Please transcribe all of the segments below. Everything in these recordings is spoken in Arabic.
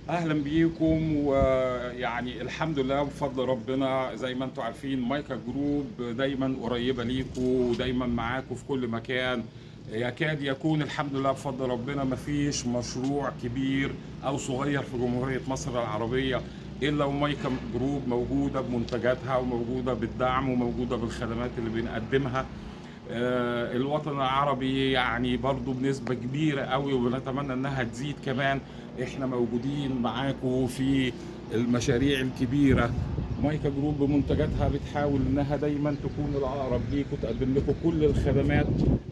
اهلا بيكم. ويعني الحمد لله بفضل ربنا، زي ما انتم عارفين مايكا جروب دايما قريبه ليكم ودايما معاكم في كل مكان. يكاد يكون الحمد لله بفضل ربنا مفيش مشروع كبير او صغير في جمهوريه مصر العربيه الا ومايكا جروب موجوده بمنتجاتها وموجوده بالدعم وموجوده بالخدمات اللي بنقدمها. الوطن العربي يعني برضو بنسبة كبيرة قوي، وبنتمنى انها تزيد كمان. احنا موجودين معاكم في المشاريع الكبيرة. مايكا جروب بمنتجاتها بتحاول انها دايما تكون الاقرب ليكم، تقدم لكم كل الخدمات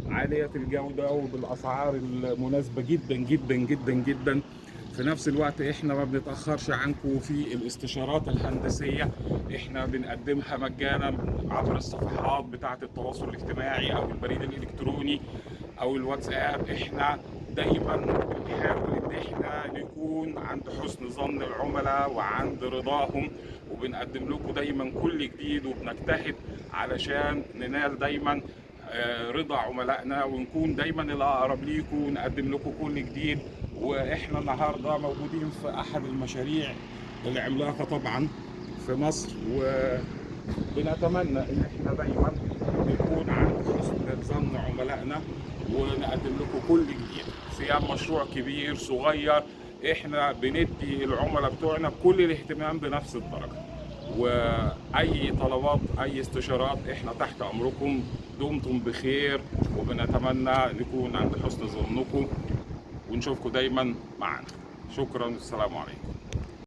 عالية الجودة وبالاسعار المناسبة جدا جدا جدا جدا. في نفس الوقت احنا ما بنتأخرش عنكم في الاستشارات الهندسية. احنا بنقدمها مجانا عبر الصفحات بتاعة التواصل الاجتماعي او البريد الالكتروني او الواتساب. احنا دايما بنحاول ان احنا نكون عند حسن ظن العملاء وعند رضاهم، وبنقدم لكم دايما كل جديد، وبنجتهد علشان ننال دايما رضا عملائنا ونكون دايما الاقرب ليكم ونقدم لكم كل جديد. واحنا النهارده موجودين في احد المشاريع العملاقه طبعا في مصر، وبنتمنى ان احنا دايما نكون عند حسن ظن عملائنا ونقدم لكم كل جديد في مشروع كبير صغير. احنا بندي العملاء بتوعنا كل الاهتمام بنفس الدرجه، واي طلبات اي استشارات احنا تحت امركم. دمتم بخير، وبنتمنى نكون عند حسن ظنكم ونشوفكم دايما معنا. شكرا، السلام عليكم.